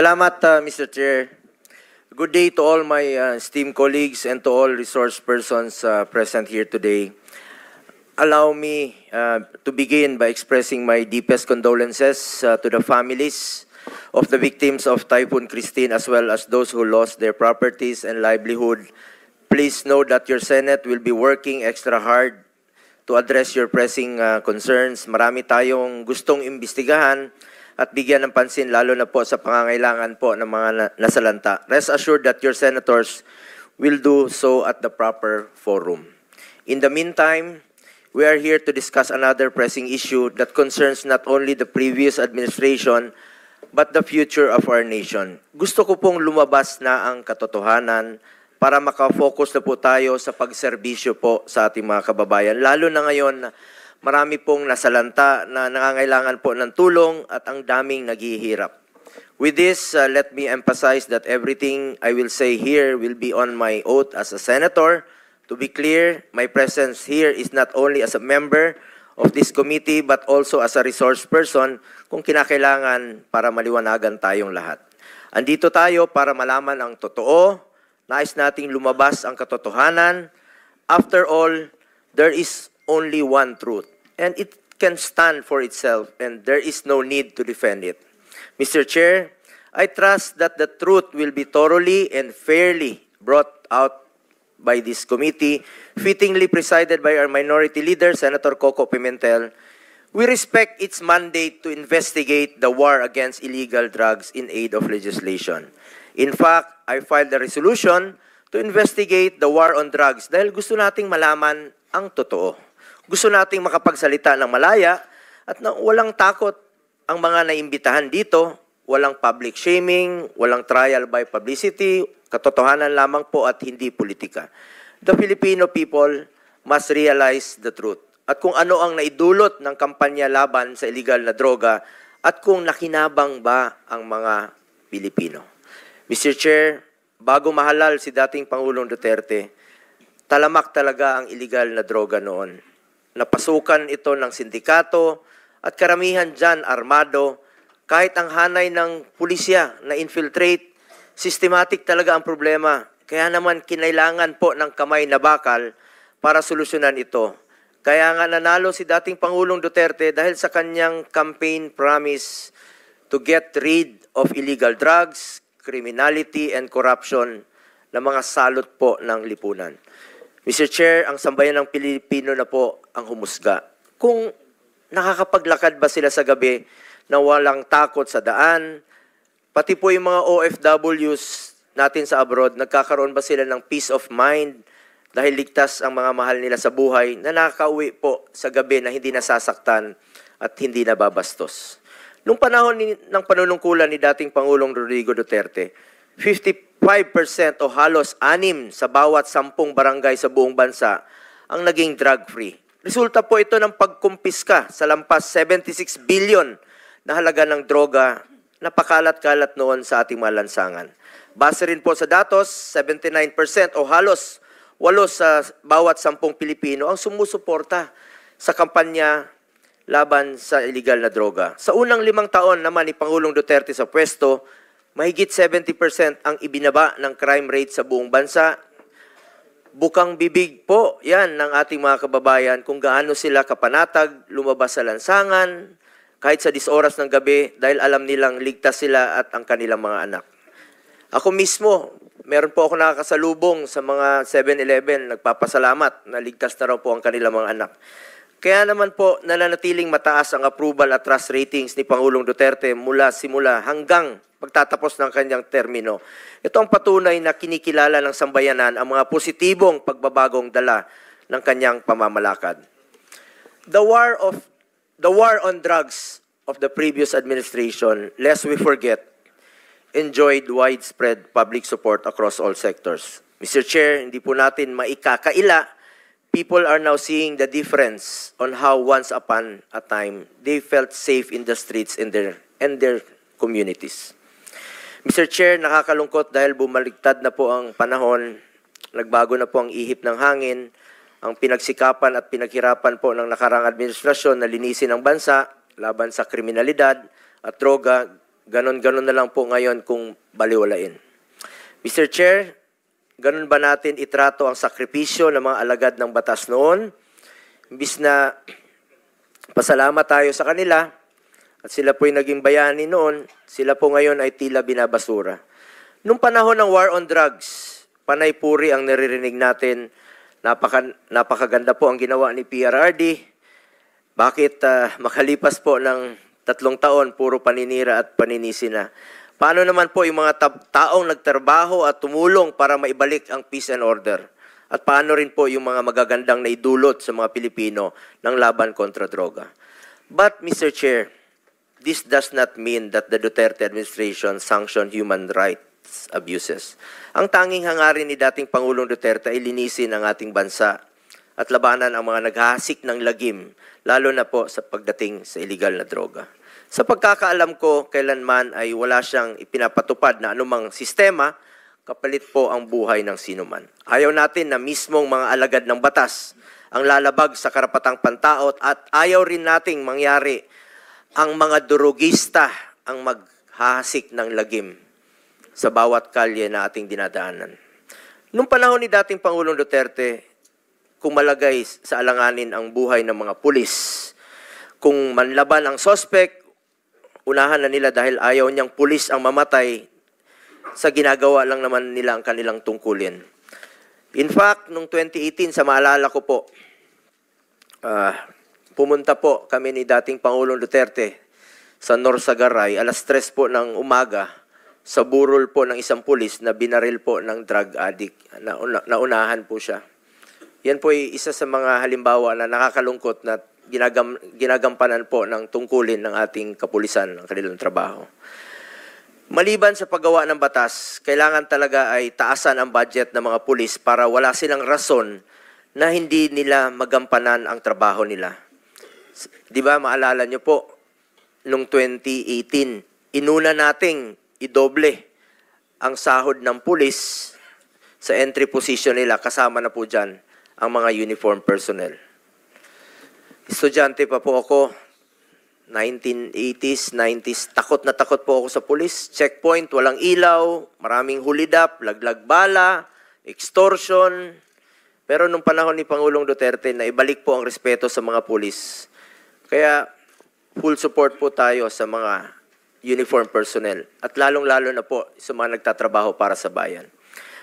Salamat, Mr. Chair. Good day to all my esteemed colleagues and to all resource persons present here today. Allow me to begin by expressing my deepest condolences to the families of the victims of Typhoon Christine as well as those who lost their properties and livelihood. Please note that your Senate will be working extra hard to address your pressing concerns. Marami tayong gustong imbestigahan at bigyan ng pansin lalo na po sa pangangailangan po ng mga nasalanta. Rest assured that your senators will do so at the proper forum. In the meantime, we are here to discuss another pressing issue that concerns not only the previous administration but the future of our nation. Gusto ko pong lumabas na ang katotohanan para makafocus na po tayo sa pagserbisyo po sa ating mga kababayan. Lalo na ngayon, marami pong nasalanta na nangangailangan po ng tulong at ang daming naghihirap. With this, let me emphasize that everything I will say here will be on my oath as a senator. To be clear, my presence here is not only as a member of this committee but also as a resource person kung kinakailangan para maliwanagan tayong lahat. Andito tayo para malaman ang totoo. Nais nating lumabas ang katotohanan. After all, there is only one truth, and it can stand for itself, and there is no need to defend it. Mr. Chair, I trust that the truth will be thoroughly and fairly brought out by this committee, fittingly presided by our minority leader, Senator Coco Pimentel. We respect its mandate to investigate the war against illegal drugs in aid of legislation. In fact, I filed a resolution to investigate the war on drugs dahil gusto nating malaman ang totoo. Gusto nating makapagsalita ng malaya at na walang takot ang mga naimbitahan dito, walang public shaming, walang trial by publicity, katotohanan lamang po at hindi politika. The Filipino people must realize the truth at kung ano ang naidulot ng kampanya laban sa illegal na droga at kung nakinabang ba ang mga Pilipino. Mr. Chair, bago mahalal si dating Pangulong Duterte, talamak talaga ang illegal na droga noon. Napasukan ito ng sindikato at karamihan dyan armado. Kahit ang hanay ng pulisya na infiltrate, systematic talaga ang problema. Kaya naman kinailangan po ng kamay na bakal para solusyonan ito. Kaya nga nanalo si dating Pangulong Duterte dahil sa kanyang campaign promise to get rid of illegal drugs, criminality and corruption na mga salot po ng lipunan. Mr. Chair, ang sambayan ng Pilipino na po ang humusga. Kung nakakapaglakad ba sila sa gabi na walang takot sa daan, pati po yung mga OFWs natin sa abroad, nagkakaroon ba sila ng peace of mind dahil ligtas ang mga mahal nila sa buhay na nakakauwi po sa gabi na hindi nasasaktan at hindi nababastos. Noong panahon ng panunungkulan ni dating Pangulong Rodrigo Duterte, 55% o halos 6 sa bawat 10 barangay sa buong bansa ang naging drug-free. Resulta po ito ng pagkumpiska sa lampas 76 billion na halaga ng droga na pakalat-kalat noon sa ating mga lansangan. Base rin po sa datos, 79% o halos 8 sa bawat 10 Pilipino ang sumusuporta sa kampanya laban sa illegal na droga. Sa unang 5 taon naman ni Pangulong Duterte sa pwesto, mahigit 70% ang ibinaba ng crime rate sa buong bansa. Bukang bibig po yan ng ating mga kababayan kung gaano sila kapanatag, lumabas sa lansangan, kahit sa 10 oras ng gabi dahil alam nilang ligtas sila at ang kanilang mga anak. Ako mismo, meron po ako nakakasalubong sa mga 7-Eleven, nagpapasalamat na ligtas na raw po ang kanilang mga anak. Kaya naman po nananatiling mataas ang approval at trust ratings ni Pangulong Duterte mula simula hanggang pagtatapos ng kanyang termino. Ito ang patunay na kinikilala ng sambayanan ang mga positibong pagbabagong dala ng kanyang pamamalakad. The war on drugs of the previous administration, lest we forget, enjoyed widespread public support across all sectors. Mr. Chair, hindi po natin maikakaila. People are now seeing the difference on how once upon a time they felt safe in the streets and their communities. Mr. Chair, nakakalungkot dahil bumaliktad na po ang panahon, nagbago na po ang ihip ng hangin, ang pinagsikapan at pinaghirapan po ng nakarang administrasyon na linisin ang bansa laban sa kriminalidad at droga, ganon-ganon na lang po ngayon kung baliwalain. Mr. Chair, ganon ba natin itrato ang sakripisyo ng mga alagad ng batas noon? Imbis na pasalamat tayo sa kanila at sila po'y naging bayani noon, sila po ngayon ay tila binabasura. Nung panahon ng war on drugs, panay puri ang naririnig natin. Napakaganda po ang ginawa ni PRRD. Bakit makalipas po ng 3 taon, puro paninira at paninisi na? Paano naman po yung mga taong nagtrabaho at tumulong para maibalik ang peace and order? At paano rin po yung mga magagandang naidulot sa mga Pilipino ng laban kontra droga? But, Mr. Chair, this does not mean that the Duterte administration sanctioned human rights abuses. Ang tanging hangarin ni dating Pangulong Duterte ay linisin ang ating bansa at labanan ang mga naghahasik ng lagim, lalo na po sa pagdating sa illegal na droga. Sa pagkakaalam ko, kailanman ay wala siyang ipinapatupad na anumang sistema, kapalit po ang buhay ng sinuman. Ayaw natin na mismong mga alagad ng batas ang lalabag sa karapatang pantao at ayaw rin nating mangyari ang mga durugista ang maghahasik ng lagim sa bawat kalye na ating dinadaanan. Noong panahon ni dating Pangulong Duterte, kung malagay sa alanganin ang buhay ng mga pulis, kung manlaban ang sospek, unahan na nila dahil ayaw niyang pulis ang mamatay, sa ginagawa lang naman nila ang kanilang tungkulin. In fact, noong 2018, sa maalala ko po, pumunta po kami ni dating Pangulong Duterte sa Norsagaray, alas 3 po ng umaga, sa burol po ng isang pulis na binaril po ng drug addict. Naunahan po siya. Yan po ay isa sa mga halimbawa na nakakalungkot na ginagampanan po ng tungkulin ng ating kapulisan ng kanilang trabaho. Maliban sa paggawa ng batas, kailangan talaga ay taasan ang budget ng mga pulis para wala silang rason na hindi nila magampanan ang trabaho nila. Di ba, maalala nyo po, noong 2018, inuna nating idoble ang sahod ng pulis sa entry position nila. Kasama na po dyan ang mga uniform personnel. Estudyante pa po ako, 1980s, 90s. Takot na takot po ako sa pulis. Checkpoint, walang ilaw, maraming hulidap, laglag bala, extortion. Pero nung panahon ni Pangulong Duterte, naibalik po ang respeto sa mga pulis. Kaya full support po tayo sa mga uniform personnel at lalong-lalo na po sa mga nagtatrabaho para sa bayan.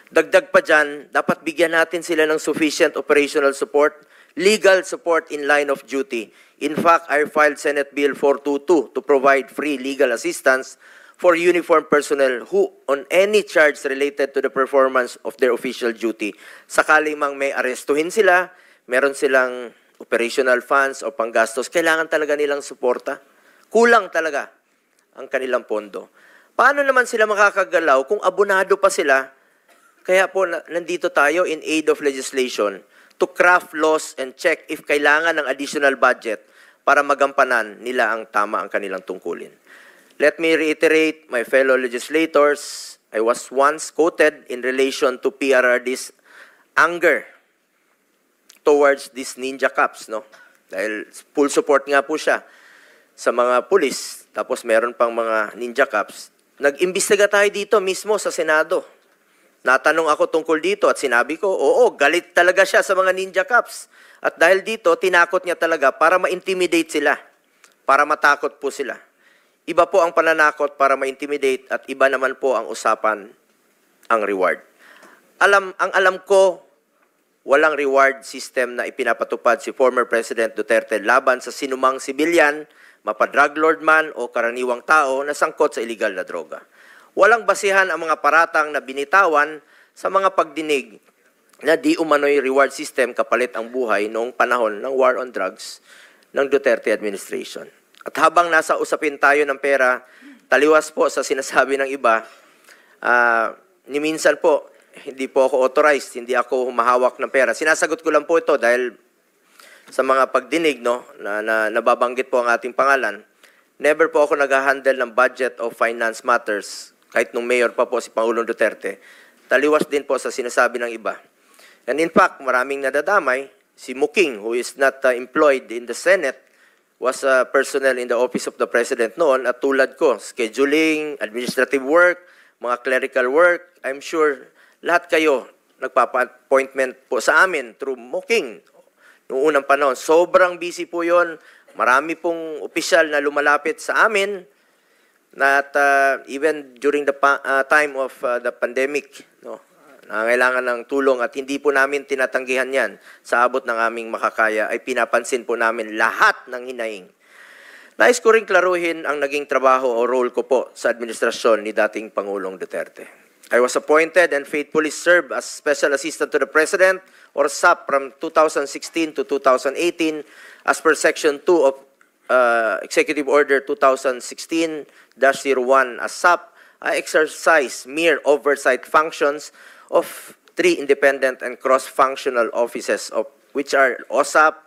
Dagdag pa dyan, dapat bigyan natin sila ng sufficient operational support, legal support in line of duty. In fact, I filed Senate Bill 422 to provide free legal assistance for uniform personnel who on any charge related to the performance of their official duty. Sakaling mang may arestuhin sila, meron silang operational funds o panggastos, kailangan talaga nilang suporta. Kulang talaga ang kanilang pondo. Paano naman sila makakagalaw kung abonado pa sila? Kaya po nandito tayo in aid of legislation to craft laws and check if kailangan ng additional budget para magampanan nila ang tama ang kanilang tungkulin. Let me reiterate, my fellow legislators, I was once quoted in relation to PRRD's anger towards these ninja cops, no? Dahil full support nga po siya sa mga pulis, tapos meron pang mga ninja cops. Nag-imbestiga tayo dito mismo sa Senado. Natanong ako tungkol dito at sinabi ko, oo, galit talaga siya sa mga ninja cops. At dahil dito, tinakot niya talaga para ma-intimidate sila, para matakot po sila. Iba po ang pananakot para ma-intimidate at iba naman po ang usapan, ang reward. Ang alam ko, walang reward system na ipinapatupad si former President Duterte laban sa sinumang sibilyan, mapa-drug lord man o karaniwang tao na sangkot sa illegal na droga. Walang basihan ang mga paratang na binitawan sa mga pagdinig na di umano'y reward system kapalit ang buhay noong panahon ng war on drugs ng Duterte administration. At habang nasa usapin tayo ng pera, taliwas po sa sinasabi ng iba, ni minsan po, hindi po ako authorized, hindi ako humahawak ng pera. Sinasagot ko lang po ito dahil sa mga pagdinig, no, na nababanggit po ang ating pangalan, never po ako nag-handle ng budget of finance matters, kahit nung mayor pa po si Pangulong Duterte. Taliwas din po sa sinasabi ng iba. And in fact, maraming nadadamay, si Muking, who is not employed in the Senate, was personnel in the Office of the President noon at tulad ko, scheduling, administrative work, mga clerical work, I'm sure lahat kayo nagpapa-appointment po sa amin through Mooking noong unang panahon. Sobrang busy po yon. Marami pong opisyal na lumalapit sa amin na at even during the time of the pandemic, no, nangangailangan ng tulong at hindi po namin tinatanggihan yan sa abot ng aming makakaya ay pinapansin po namin lahat ng hinaing. Nais ko rin klaruhin ang naging trabaho o role ko po sa administrasyon ni dating Pangulong Duterte. I was appointed and faithfully served as Special Assistant to the President or SAP from 2016 to 2018 as per Section 2 of Executive Order 2016-01 as SAP. I exercise mere oversight functions of 3 independent and cross-functional offices of which are OSAP,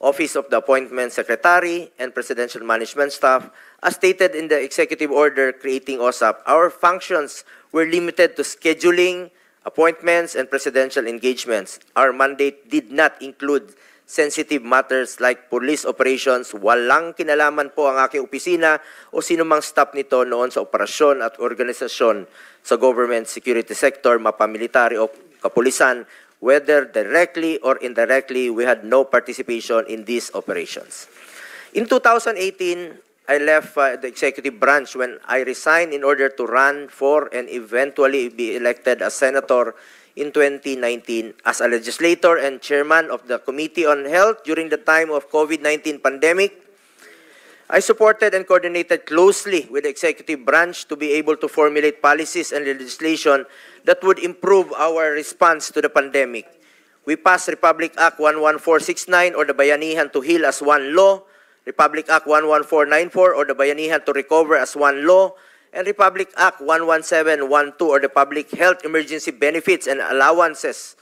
Office of the Appointment Secretary, and Presidential Management Staff. As stated in the Executive Order creating OSAP, our functions were limited to scheduling, appointments, and presidential engagements. Our mandate did not include sensitive matters like police operations. Walang kinalaman po ang aking opisina o sinumang staff nito noon sa operasyon at organisasyon sa government security sector, mapamilitary o kapulisan. Whether directly or indirectly, we had no participation in these operations. In 2018, I left the executive branch when I resigned in order to run for and eventually be elected as senator in 2019 as a legislator and chairman of the Committee on Health during the time of COVID-19 pandemic. I supported and coordinated closely with the executive branch to be able to formulate policies and legislation that would improve our response to the pandemic. We passed Republic Act 11469 or the Bayanihan to Heal as one law, Republic Act 11494 or the Bayanihan to Recover as one law, and Republic Act 11712 or the Public Health Emergency Benefits and Allowances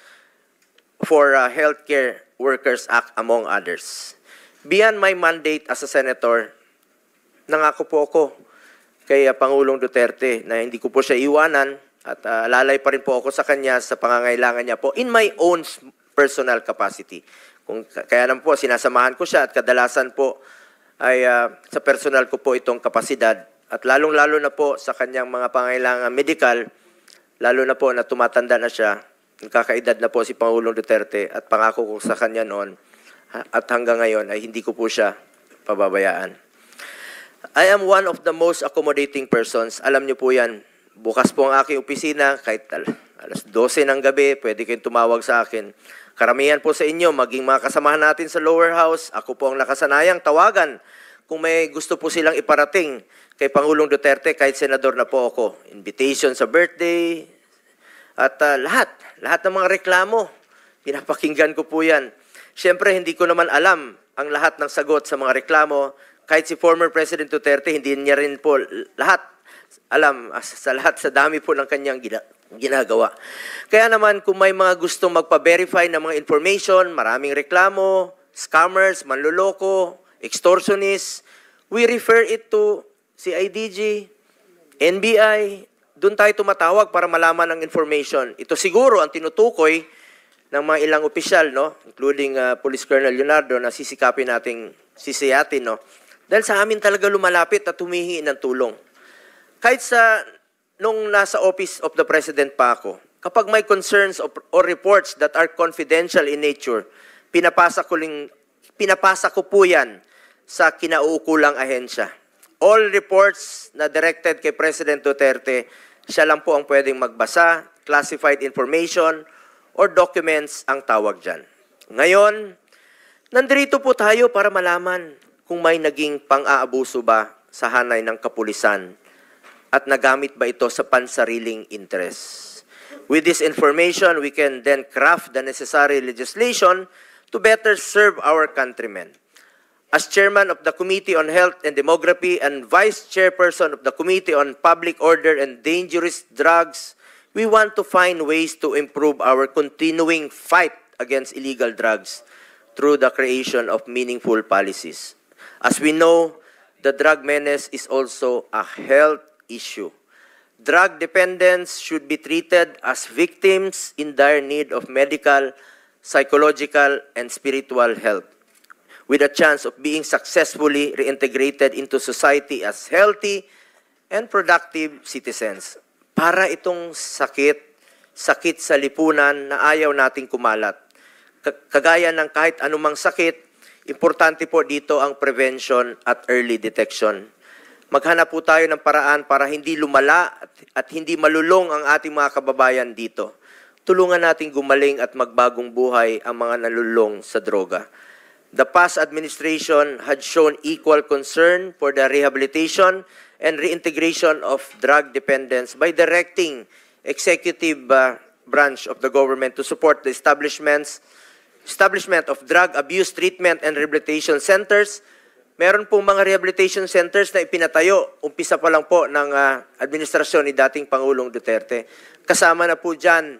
for Healthcare Workers Act, among others. Beyond my mandate as a senator, nangako po ako kay Pangulong Duterte na hindi ko po siya iwanan at lalay pa rin po ako sa kanya sa pangangailangan niya po in my own personal capacity. Kaya naman po, sinasamahan ko siya at kadalasan po ay sa personal ko po itong kapasidad at lalong-lalo na po sa kanyang mga pangangailangan medical, lalo na po na tumatanda na siya, kakaedad na po si Pangulong Duterte at pangako ko sa kanya noon at hanggang ngayon ay hindi ko po siya pababayaan. I am one of the most accommodating persons. Alam niyo po yan. Bukas po ang aking opisina, kahit alas 12 ng gabi, pwede kayong tumawag sa akin. Karamihan po sa inyo, maging mga kasamahan natin sa lower house, ako po ang nakasanayang tawagan kung may gusto po silang iparating kay Pangulong Duterte, kahit senador na po ako. Invitation sa birthday, at lahat ng mga reklamo, pinapakinggan ko po yan. Siyempre, hindi ko naman alam ang lahat ng sagot sa mga reklamo. Kahit si former President Duterte, hindi niya rin po lahat alam sa lahat sa dami po ng kanyang ginagawa. Kaya naman, kung may mga gustong magpa-verify ng mga information, maraming reklamo, scammers, manloloko, extortionists, we refer it to CIDG, NBI, doon tayo tumatawag para malaman ang information. Ito siguro ang tinutukoy ng mga ilang opisyal, no? Including Police Colonel Leonardo, na sisikapin nating sisiyatin, no? Dahil sa amin talaga lumalapit at humihingi ng tulong. Kahit nung nasa Office of the President pa ako, kapag may concerns or reports that are confidential in nature, pinapasa ko po yan sa kinauukulang ahensya. All reports na directed kay President Duterte, siya lang po ang pwedeng magbasa, classified information, or documents ang tawag dyan. Ngayon, nandito po tayo para malaman kung may naging pang-aabuso ba sa hanay ng kapulisan at nagamit ba ito sa pansariling interests. With this information, we can then craft the necessary legislation to better serve our countrymen. As chairman of the Committee on Health and Demography and vice chairperson of the Committee on Public Order and Dangerous Drugs, we want to find ways to improve our continuing fight against illegal drugs through the creation of meaningful policies. As we know, the drug menace is also a health issue. Drug dependents should be treated as victims in dire need of medical, psychological, and spiritual health. with a chance of being successfully reintegrated into society as healthy and productive citizens. Para itong sakit sa lipunan na ayaw nating kumalat. Kagaya ng kahit anumang sakit, importante po dito ang prevention at early detection. Maghanap po tayo ng paraan para hindi lumala at hindi malulong ang ating mga kababayan dito. Tulungan natin gumaling at magbagong buhay ang mga nalulong sa droga. The past administration had shown equal concern for the rehabilitation and reintegration of drug dependents by directing executive branch of the government to support the establishment of drug abuse treatment and rehabilitation centers. Meron pong mga rehabilitation centers na ipinatayo, umpisa pa lang po ng administrasyon ni dating Pangulong Duterte. Kasama na po dyan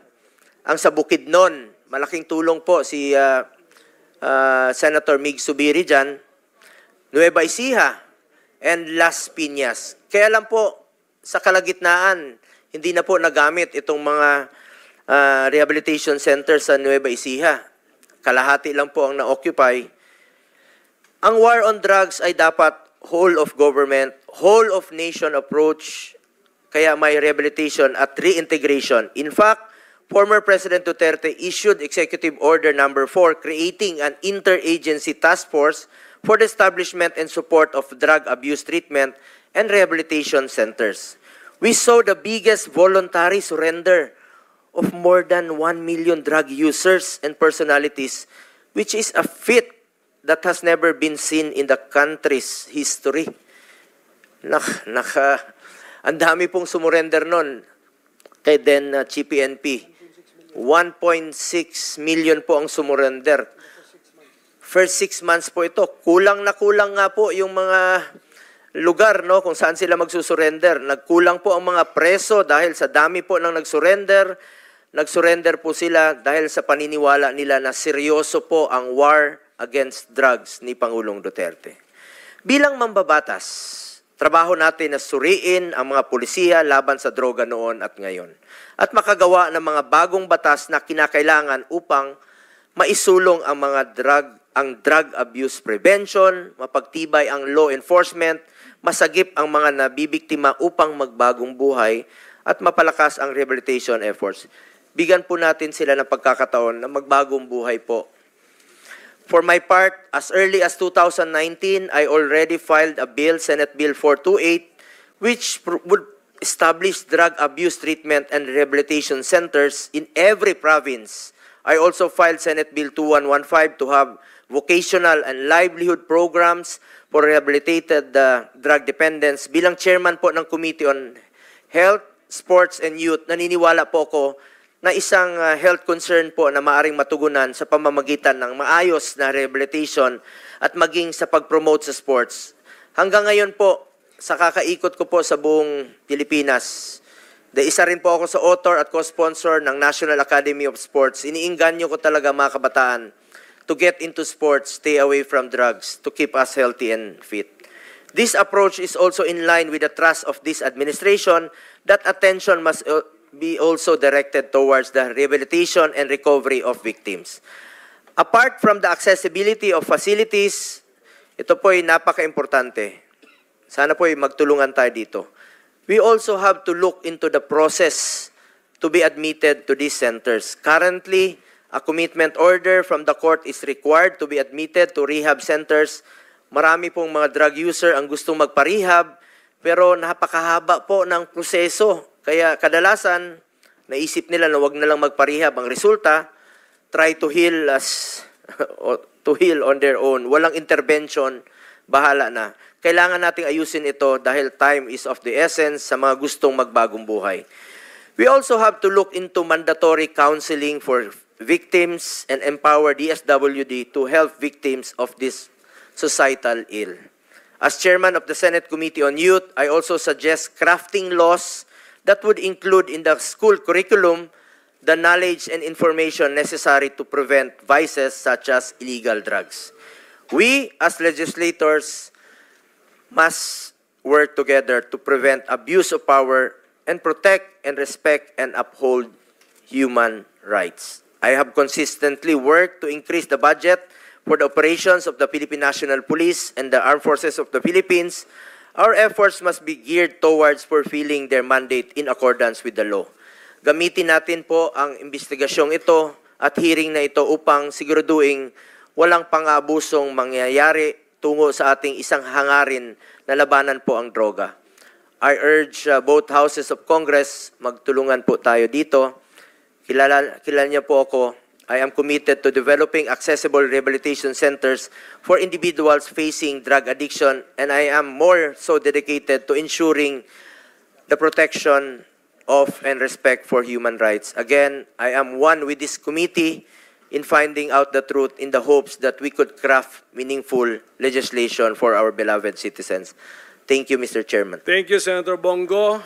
ang sa Bukidnon, malaking tulong po si Senator Mig Zubiri dyan, Nueva Ecija, and Las Piñas. Kaya lang po, sa kalagitnaan, hindi na po nagamit itong mga rehabilitation centers sa Nueva Ecija. Kalahati lang po ang na-occupy. Ang war on drugs ay dapat whole of government, whole of nation approach, kaya may rehabilitation at reintegration. In fact, former President Duterte issued Executive Order Number 4 creating an interagency task force for the establishment and support of drug abuse treatment and rehabilitation centers. We saw the biggest voluntary surrender of more than 1 million drug users and personalities, which is a feat that has never been seen in the country's history. Ang dami pong sumurrender nun kay then Chief PNP. 1.6 million po ang sumurrender. First 6 months po ito. Kulang na kulang nga po yung mga lugar, no, kung saan sila magsusurrender. Nagkulang po ang mga preso dahil sa dami po ng nagsurrender. Nagsurrender po sila dahil sa paniniwala nila na seryoso po ang war against drugs ni Pangulong Duterte. Bilang mambabatas, trabaho natin na suriin ang mga pulisiya laban sa droga noon at ngayon at makagawa ng mga bagong batas na kinakailangan upang maisulong ang drug abuse prevention, mapagtibay ang law enforcement, masagip ang mga nabibiktima upang magbagong buhay at mapalakas ang rehabilitation efforts. Bigyan po natin sila ng pagkakataon na magbagong buhay po. For my part, as early as 2019, I already filed a bill, Senate Bill 428, which would establish drug abuse treatment and rehabilitation centers in every province. I also filed Senate Bill 2115 to have vocational and livelihood programs for rehabilitated drug dependents. Bilang chairman po ng Committee on Health, Sports, and Youth, naniniwala po ko na isang health concern po na maaring matugunan sa pamamagitan ng maayos na rehabilitation at maging sa pag-promote sa sports. Hanggang ngayon po, sa kakaikot ko po sa buong Pilipinas, isa rin po ako sa author at co-sponsor ng National Academy of Sports. Iniinganyo ko talaga mga kabataan to get into sports, stay away from drugs, to keep us healthy and fit. This approach is also in line with the thrust of this administration that attention must be also directed towards the rehabilitation and recovery of victims. Apart from the accessibility of facilities, ito po ay napaka-importante. Sana po ay magtulungan tayo dito. We also have to look into the process to be admitted to these centers. Currently, a commitment order from the court is required to be admitted to rehab centers. Marami pong mga drug user ang gustong magpa-rehab, pero napakahaba po ng proseso. Kaya kadalasan, naisip nila na wag na lang magparehab. Ang resulta, try to heal on their own. Walang intervention, bahala na. Kailangan nating ayusin ito dahil time is of the essence sa mga gustong magbagong buhay. We also have to look into mandatory counseling for victims and empower DSWD to help victims of this societal ill. As chairman of the Senate Committee on Youth, I also suggest crafting laws that would include in the school curriculum the knowledge and information necessary to prevent vices such as illegal drugs. We, as legislators, must work together to prevent abuse of power and protect and respect and uphold human rights. I have consistently worked to increase the budget for the operations of the Philippine National Police and the Armed Forces of the Philippines, our efforts must be geared towards fulfilling their mandate in accordance with the law. Gamitin natin po ang investigasyong ito at hearing na ito upang siguraduhin walang pang-abusong mangyayari tungo sa ating isang hangarin na labanan po ang droga. I urge both houses of Congress, magtulungan po tayo dito. Kilala niyo po ako. I am committed to developing accessible rehabilitation centers for individuals facing drug addiction, and I am more so dedicated to ensuring the protection of and respect for human rights. Again, I am one with this committee in finding out the truth in the hopes that we could craft meaningful legislation for our beloved citizens. Thank you, Mr. Chairman. Thank you, Senator Bongo.